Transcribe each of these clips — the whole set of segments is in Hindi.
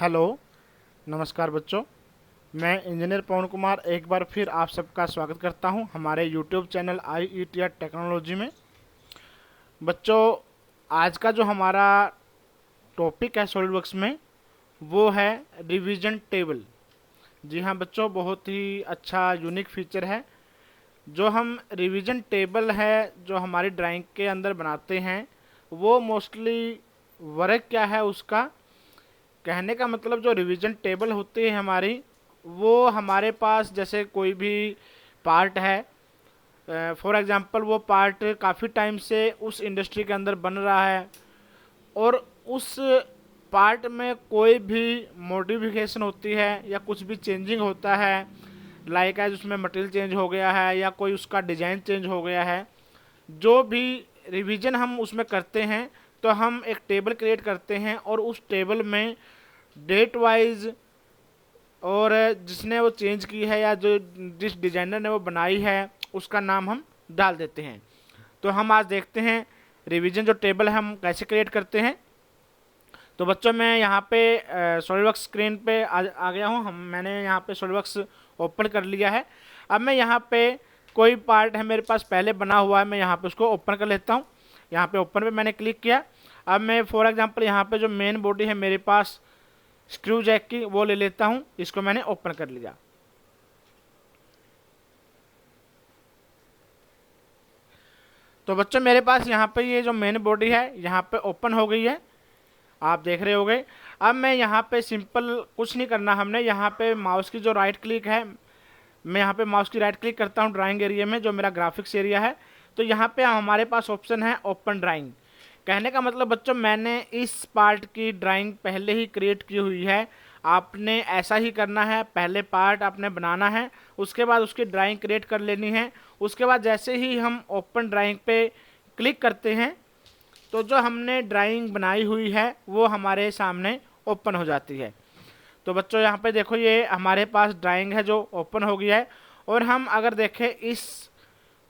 हेलो, नमस्कार बच्चों। मैं इंजीनियर पवन कुमार एक बार फिर आप सबका स्वागत करता हूं हमारे यूट्यूब चैनल IETR टेक्नोलॉजी में। बच्चों, आज का जो हमारा टॉपिक है सॉलिडवर्क्स में वो है रिवीजन टेबल। जी हाँ बच्चों, बहुत ही अच्छा यूनिक फीचर है। जो हम रिवीजन टेबल है जो हमारी ड्राइंग के अंदर बनाते हैं, वो मोस्टली वर्क क्या है उसका कहने का मतलब, जो रिवीजन टेबल होती है हमारी, वो हमारे पास जैसे कोई भी पार्ट है, फॉर एग्जांपल वो पार्ट काफ़ी टाइम से उस इंडस्ट्री के अंदर बन रहा है और उस पार्ट में कोई भी मॉडिफिकेशन होती है या कुछ भी चेंजिंग होता है, लाइक एज उसमें मटेरियल चेंज हो गया है या कोई उसका डिज़ाइन चेंज हो गया है, जो भी रिवीजन हम उसमें करते हैं तो हम एक टेबल क्रिएट करते हैं और उस टेबल में डेट वाइज और जिसने वो चेंज की है या जो जिस डिजाइनर ने वो बनाई है उसका नाम हम डाल देते हैं। तो हम आज देखते हैं रिवीजन जो टेबल है हम कैसे क्रिएट करते हैं। तो बच्चों, मैं यहाँ पे सॉलिडवर्क्स स्क्रीन पे आ गया हूँ। मैंने यहाँ पे सॉलिडवर्क्स ओपन कर लिया है। अब मैं यहाँ पे कोई पार्ट है मेरे पास पहले बना हुआ है, मैं यहाँ पे उसको ओपन कर लेता हूँ। यहाँ पे ओपन पे मैंने क्लिक किया। अब मैं फॉर एग्जांपल यहाँ पे जो मेन बॉडी है मेरे पास स्क्रू जैक की, वो ले लेता हूँ। इसको मैंने ओपन कर लिया। तो बच्चों, मेरे पास यहाँ पे ये जो मेन बॉडी है यहाँ पे ओपन हो गई है, आप देख रहे होगे। अब मैं यहाँ पे सिंपल कुछ नहीं करना, हमने यहाँ पे माउस की जो राइट क्लिक है, मैं यहाँ पे माउस की राइट क्लिक करता हूँ ड्राइंग एरिया में, जो मेरा ग्राफिक्स एरिया है। तो यहाँ पे हमारे पास ऑप्शन है ओपन ड्राइंग। कहने का मतलब बच्चों, मैंने इस पार्ट की ड्राइंग पहले ही क्रिएट की हुई है। आपने ऐसा ही करना है, पहले पार्ट आपने बनाना है, उसके बाद उसकी ड्राइंग क्रिएट कर लेनी है। उसके बाद जैसे ही हम ओपन ड्राइंग पे क्लिक करते हैं तो जो हमने ड्राइंग बनाई हुई है वो हमारे सामने ओपन हो जाती है। तो बच्चों, यहाँ पे देखो, ये हमारे पास ड्राइंग है जो ओपन हो गया है। और हम अगर देखें इस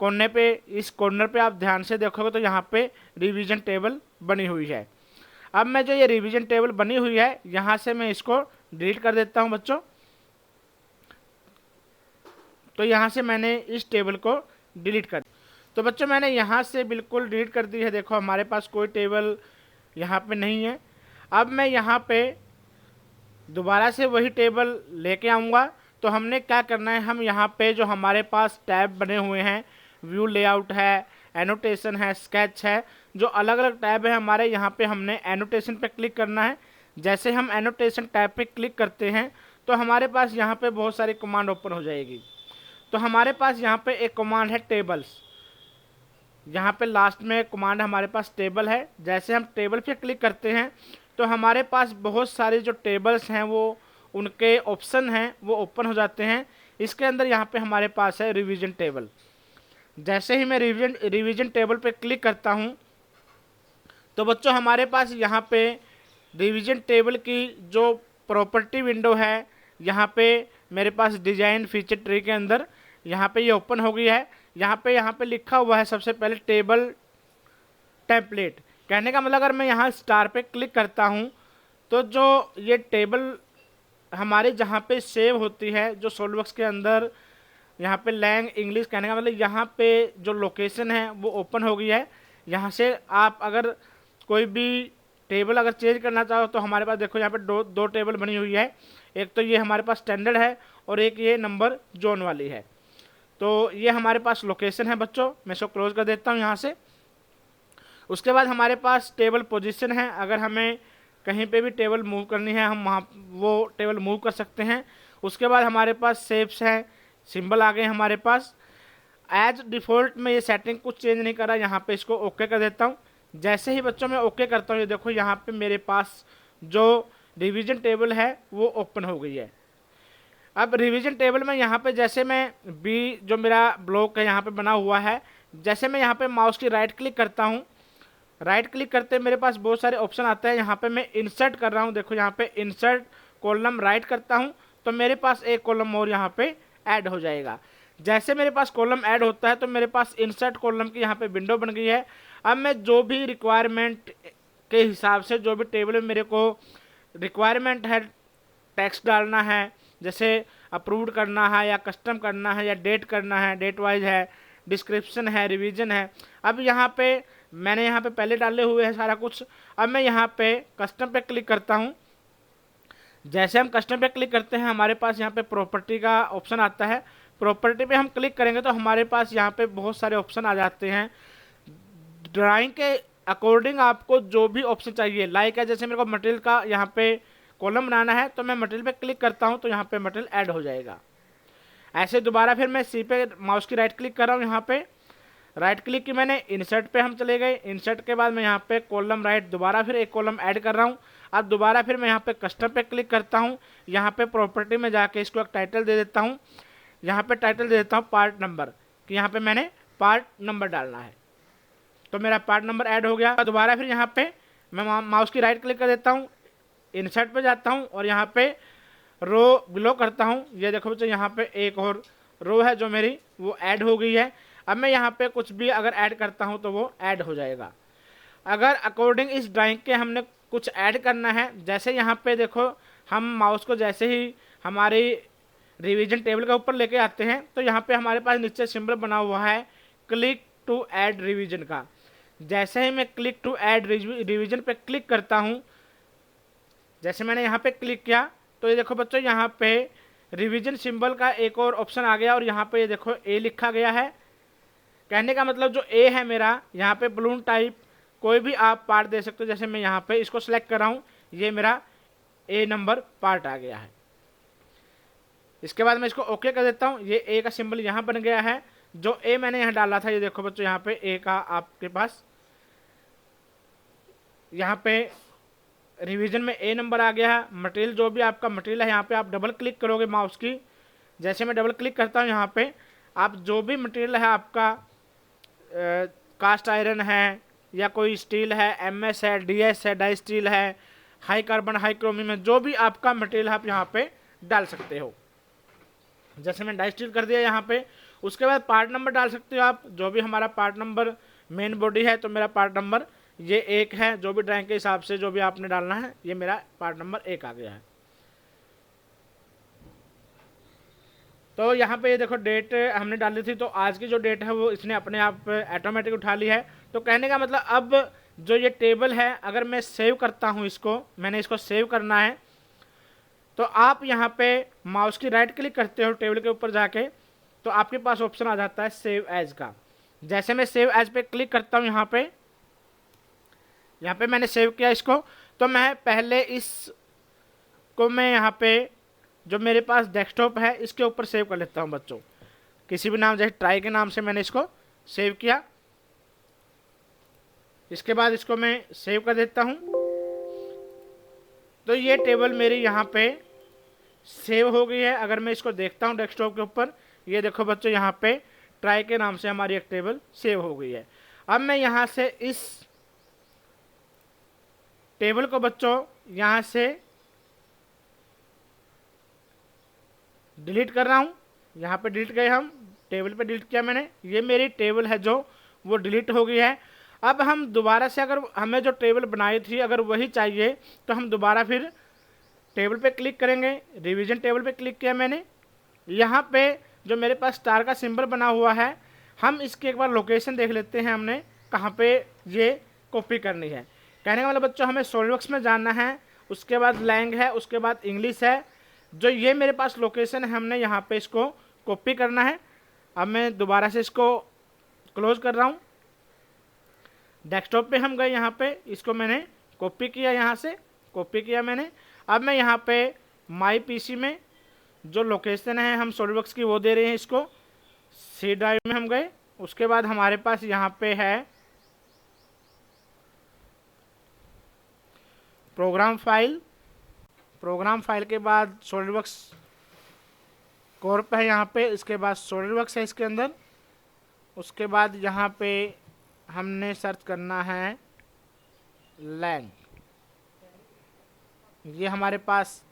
इस कॉर्नर पे आप ध्यान से देखोगे तो यहाँ पे रिवीजन टेबल बनी हुई है। अब मैं जो ये रिवीजन टेबल बनी हुई है यहाँ से मैं इसको डिलीट कर देता हूँ बच्चों। तो यहाँ से मैंने इस टेबल को डिलीट कर, तो बच्चों मैंने यहाँ से बिल्कुल डिलीट कर दी है। देखो हमारे पास कोई टेबल यहाँ पे नहीं है। अब मैं यहाँ पे दोबारा से वही टेबल लेके आऊँगा। तो हमने क्या करना है, हम यहाँ पे जो हमारे पास टैब बने हुए हैं, व्यू लेआउट है, एनोटेशन है, स्केच है, जो अलग अलग टैब है हमारे, यहाँ पे हमने एनोटेशन पे क्लिक करना है। जैसे हम एनोटेशन टैब पे क्लिक करते हैं तो हमारे पास यहाँ पे बहुत सारी कमांड ओपन हो जाएगी। तो हमारे पास यहाँ पे एक कमांड है टेबल्स, यहाँ पे लास्ट में कमांड हमारे पास टेबल है। जैसे हम टेबल पे क्लिक करते हैं तो हमारे पास बहुत सारे जो टेबल्स हैं वो उनके ऑप्शन हैं वो ओपन हो जाते हैं। इसके अंदर यहाँ पे हमारे पास है रिवीजन टेबल। जैसे ही मैं रिवीजन टेबल पे क्लिक करता हूँ तो बच्चों हमारे पास यहाँ पे रिवीजन टेबल की जो प्रॉपर्टी विंडो है, यहाँ पे मेरे पास डिजाइन फीचर ट्री के अंदर यहाँ पे ये ओपन हो गई है। यहाँ पे लिखा हुआ है सबसे पहले टेबल टेम्पलेट। कहने का मतलब, अगर मैं यहाँ स्टार पे क्लिक करता हूँ तो जो ये टेबल हमारे जहाँ पे सेव होती है जो सॉलिडवर्क्स के अंदर, यहाँ पे लैंग इंग्लिश, कहने का मतलब यहाँ पे जो लोकेशन है वो ओपन हो गई है। यहाँ से आप अगर कोई भी टेबल अगर चेंज करना चाहो तो हमारे पास देखो यहाँ पे दो टेबल बनी हुई है। एक तो ये हमारे पास स्टैंडर्ड है और एक ये नंबर जोन वाली है। तो ये हमारे पास लोकेशन है बच्चों। मैं इसको क्लोज कर देता हूँ यहाँ से। उसके बाद हमारे पास टेबल पोजीशन है। अगर हमें कहीं पे भी टेबल मूव करनी है हम वहाँ वो टेबल मूव कर सकते हैं। उसके बाद हमारे पास शेप्स हैं, सिंबल आ गए हमारे पास। एज डिफ़ॉल्ट में ये सेटिंग कुछ चेंज नहीं करा, यहाँ पे इसको ओके कर देता हूँ। जैसे ही बच्चों मैं ओके करता हूँ, ये देखो यहाँ पे मेरे पास जो रिवीजन टेबल है वो ओपन हो गई है। अब रिवीजन टेबल में यहाँ पे जैसे मैं बी जो मेरा ब्लॉक है यहाँ पे बना हुआ है, जैसे मैं यहाँ पे माउस की राइट क्लिक करता हूँ, राइट क्लिक करते मेरे पास बहुत सारे ऑप्शन आते हैं। यहाँ पे मैं इंसर्ट कर रहा हूँ, देखो यहाँ पे इंसर्ट कॉलम राइट करता हूँ तो मेरे पास एक कॉलम और यहाँ पे ऐड हो जाएगा। जैसे मेरे पास कॉलम ऐड होता है तो मेरे पास इंसर्ट कॉलम की यहाँ पे विंडो बन गई है। अब मैं जो भी रिक्वायरमेंट के हिसाब से जो भी टेबल में मेरे को रिक्वायरमेंट है टेक्स्ट डालना है, जैसे अप्रूव्ड करना है या कस्टम करना है या डेट करना है, डेट वाइज है, डिस्क्रिप्शन है, रिवीजन है। अब यहाँ पे मैंने यहाँ पे पहले डाले हुए हैं सारा कुछ। अब मैं यहाँ पे कस्टम पे क्लिक करता हूँ। जैसे हम कस्टम पे क्लिक करते हैं हमारे पास यहाँ पे प्रॉपर्टी का ऑप्शन आता है। प्रॉपर्टी पे हम क्लिक करेंगे तो हमारे पास यहाँ पे बहुत सारे ऑप्शन आ जाते हैं। ड्राइंग के अकॉर्डिंग आपको जो भी ऑप्शन चाहिए, लाइक है जैसे मेरे को मटेरियल का यहाँ पे कॉलम बनाना है तो मैं मटेरियल पे क्लिक करता हूँ तो यहाँ पे मटेरियल ऐड हो जाएगा। ऐसे दोबारा फिर मैं सी पे माउस की राइट क्लिक कर रहा हूँ, यहाँ पे राइट क्लिक की मैंने, इंसर्ट पे हम चले गए। इंसर्ट के बाद मैं यहाँ पे कॉलम राइट दोबारा फिर एक कॉलम ऐड कर रहा हूँ। अब दोबारा फिर मैं यहाँ पे कस्टम पे क्लिक करता हूँ। यहाँ पे प्रॉपर्टी में जाके इसको एक टाइटल दे देता हूँ। यहाँ पे टाइटल दे देता हूँ पार्ट नंबर, कि यहाँ पे मैंने पार्ट नंबर डालना है। तो मेरा पार्ट नंबर ऐड हो गया। दोबारा फिर यहाँ पे मैं माउस की राइट क्लिक कर देता हूँ, इंसर्ट पे जाता हूँ और यहाँ पे रो बिलो करता हूँ। ये देखो बच्चों यहाँ पे एक और रो है जो मेरी वो ऐड हो गई है। अब मैं यहाँ पे कुछ भी अगर ऐड करता हूँ तो वो ऐड हो जाएगा। अगर अकॉर्डिंग इस ड्राइंग के हमने कुछ ऐड करना है, जैसे यहाँ पे देखो हम माउस को जैसे ही हमारी रिवीजन टेबल के ऊपर लेके आते हैं तो यहाँ पे हमारे पास नीचे सिंबल बना हुआ है क्लिक टू ऐड रिवीजन का। जैसे ही मैं क्लिक टू ऐड रिवीजन पे क्लिक करता हूँ, जैसे मैंने यहाँ पे क्लिक किया तो ये देखो बच्चों यहाँ पे रिवीजन सिंबल का एक और ऑप्शन आ गया और यहाँ पे ये देखो ए लिखा गया है। कहने का मतलब जो ए है मेरा, यहाँ पे बलून टाइप कोई भी आप पार्ट दे सकते हो। जैसे मैं यहाँ पे इसको सिलेक्ट कर रहा हूँ, ये मेरा ए नंबर पार्ट आ गया है। इसके बाद मैं इसको ओके कर देता हूँ। ये ए का सिंबल यहाँ बन गया है, जो ए मैंने यहाँ डाला था। ये देखो बच्चों यहाँ पे ए का आपके पास यहाँ पे रिवीजन में ए नंबर आ गया है। मटेरियल जो भी आपका मटेरियल है यहाँ पे आप डबल क्लिक करोगे माउस की। जैसे मैं डबल क्लिक करता हूँ यहाँ पे आप जो भी मटेरियल है आपका कास्ट आयरन है या कोई स्टील है, एमएस है, डीएस है, डाई स्टील है, हाई कार्बन, हाई क्रोमियम है, जो भी आपका मटेरियल आप यहाँ पे डाल सकते हो। जैसे मैं डाई स्टील कर दिया यहाँ पे। उसके बाद पार्ट नंबर डाल सकते हो आप, जो भी हमारा पार्ट नंबर मेन बॉडी है तो मेरा पार्ट नंबर ये 1 है। जो भी ड्राइंग के हिसाब से जो भी आपने डालना है, ये मेरा पार्ट नंबर 1 आ गया है। तो यहाँ पे ये देखो डेट हमने डाली थी तो आज की जो डेट है वो इसने अपने आप ऑटोमेटिक उठा ली है। तो कहने का मतलब अब जो ये टेबल है अगर मैं सेव करता हूँ इसको, मैंने इसको सेव करना है तो आप यहाँ पे माउस की राइट क्लिक करते हो टेबल के ऊपर जाके तो आपके पास ऑप्शन आ जाता है सेव एज का। जैसे मैं सेव एज पे क्लिक करता हूँ यहाँ पे मैंने सेव किया इसको। तो मैं पहले इसको मैं यहाँ पे जो मेरे पास डेस्कटॉप है इसके ऊपर सेव कर लेता हूँ बच्चों, किसी भी नाम, जैसे ट्राई के नाम से मैंने इसको सेव किया। इसके बाद इसको मैं सेव कर देता हूँ। तो ये टेबल मेरी यहाँ पे सेव हो गई है। अगर मैं इसको देखता हूँ डेस्कटॉप के ऊपर, ये देखो बच्चों यहाँ पे ट्राई के नाम से हमारी एक टेबल सेव हो गई है। अब मैं यहाँ से इस टेबल को बच्चों यहाँ से डिलीट कर रहा हूँ। यहाँ पे डिलीट गए, हम टेबल पे डिलीट किया मैंने, ये मेरी टेबल है जो वो डिलीट हो गई है। अब हम दोबारा से अगर हमें जो टेबल बनाई थी अगर वही चाहिए तो हम दोबारा फिर टेबल पे क्लिक करेंगे। रिवीजन टेबल पे क्लिक किया मैंने। यहाँ पे जो मेरे पास स्टार का सिंबल बना हुआ है, हम इसकी एक बार लोकेशन देख लेते हैं हमने कहाँ पे ये कॉपी करनी है। कहने का मतलब बच्चों हमें सॉलिडवर्क्स में जाना है, उसके बाद लैंग है, उसके बाद इंग्लिश है। जो ये मेरे पास लोकेशन है हमने यहाँ पे इसको कॉपी करना है। अब मैं दोबारा से इसको क्लोज कर रहा हूँ। डेस्कटॉप पे हम गए, यहाँ पे इसको मैंने कॉपी किया, यहाँ से कॉपी किया मैंने। अब मैं यहाँ पे माई पीसी में जो लोकेशन है हम सॉलिडवर्क्स की वो दे रहे हैं इसको। सी ड्राइव में हम गए, उसके बाद हमारे पास यहाँ पे है प्रोग्राम फाइल। प्रोग्राम फाइल के बाद सॉलिडवर्क्स कॉर्प है यहाँ पे, इसके बाद सॉलिडवर्क्स है इसके अंदर। उसके बाद यहाँ पे हमने सर्च करना है लैंग, ये हमारे पास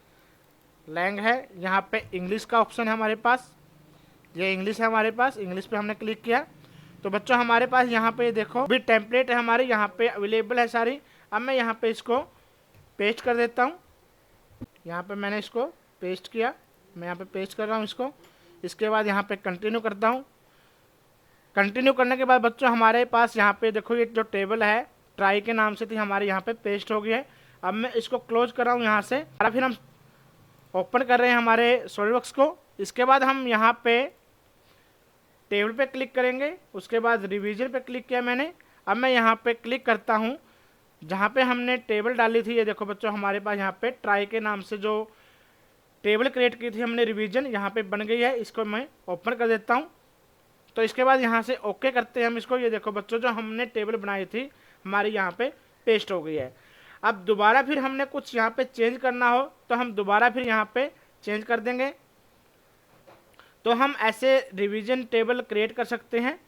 लैंग है। यहाँ पे इंग्लिश का ऑप्शन है हमारे पास, ये इंग्लिश है हमारे पास, इंग्लिश पे हमने क्लिक किया। तो बच्चों हमारे पास यहाँ पे देखो भी टेम्पलेट है हमारे यहाँ पे अवेलेबल है सारी। अब मैं यहाँ पे इसको पेस्ट कर देता हूँ। यहाँ पे मैंने इसको पेस्ट किया, मैं यहाँ पे पेस्ट कर रहा हूँ इसको। इसके बाद यहाँ पे कंटिन्यू करता हूँ। कंटिन्यू करने के बाद बच्चों हमारे पास यहाँ पे देखो ये जो टेबल है ट्राई के नाम से थी हमारे यहाँ पे पेस्ट हो गई है। अब मैं इसको क्लोज कर रहा हूँ यहाँ से, और फिर हम ओपन कर रहे हैं हमारे सॉलिडवर्क्स को। इसके बाद हम यहाँ पे टेबल पे क्लिक करेंगे, उसके बाद रिवीजन पे क्लिक किया मैंने। अब मैं यहाँ पे क्लिक करता हूँ जहाँ पे हमने टेबल डाली थी। ये देखो बच्चों हमारे पास यहाँ पे ट्राई के नाम से जो टेबल क्रिएट की थी हमने रिवीजन, यहाँ पे बन गई है। इसको मैं ओपन कर देता हूँ। तो इसके बाद यहाँ से ओके करते हैं हम इसको। ये देखो बच्चों जो हमने टेबल बनाई थी हमारी यहाँ पे पेस्ट हो गई है। अब दोबारा फिर हमने कुछ यहाँ पे चेंज करना हो तो हम दोबारा फिर यहाँ पे चेंज कर देंगे। तो हम ऐसे रिवीजन टेबल क्रिएट कर सकते हैं।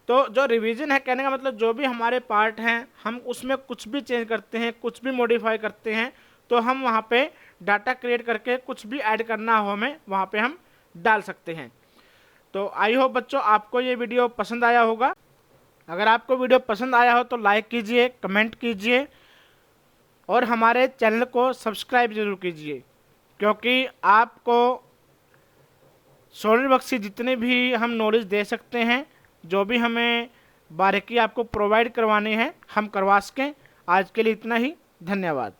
तो जो रिवीजन है कहने का मतलब जो भी हमारे पार्ट हैं हम उसमें कुछ भी चेंज करते हैं, कुछ भी मॉडिफाई करते हैं, तो हम वहाँ पे डाटा क्रिएट करके कुछ भी ऐड करना हो हमें वहाँ पे हम डाल सकते हैं। तो आई होप बच्चों आपको ये वीडियो पसंद आया होगा। अगर आपको वीडियो पसंद आया हो तो लाइक कीजिए, कमेंट कीजिए और हमारे चैनल को सब्सक्राइब जरूर कीजिए, क्योंकि आपको सॉलिडवर्क्स की जितने भी हम नॉलेज दे सकते हैं, जो भी हमें बारीकी आपको प्रोवाइड करवानी है हम करवा सकें। आज के लिए इतना ही, धन्यवाद।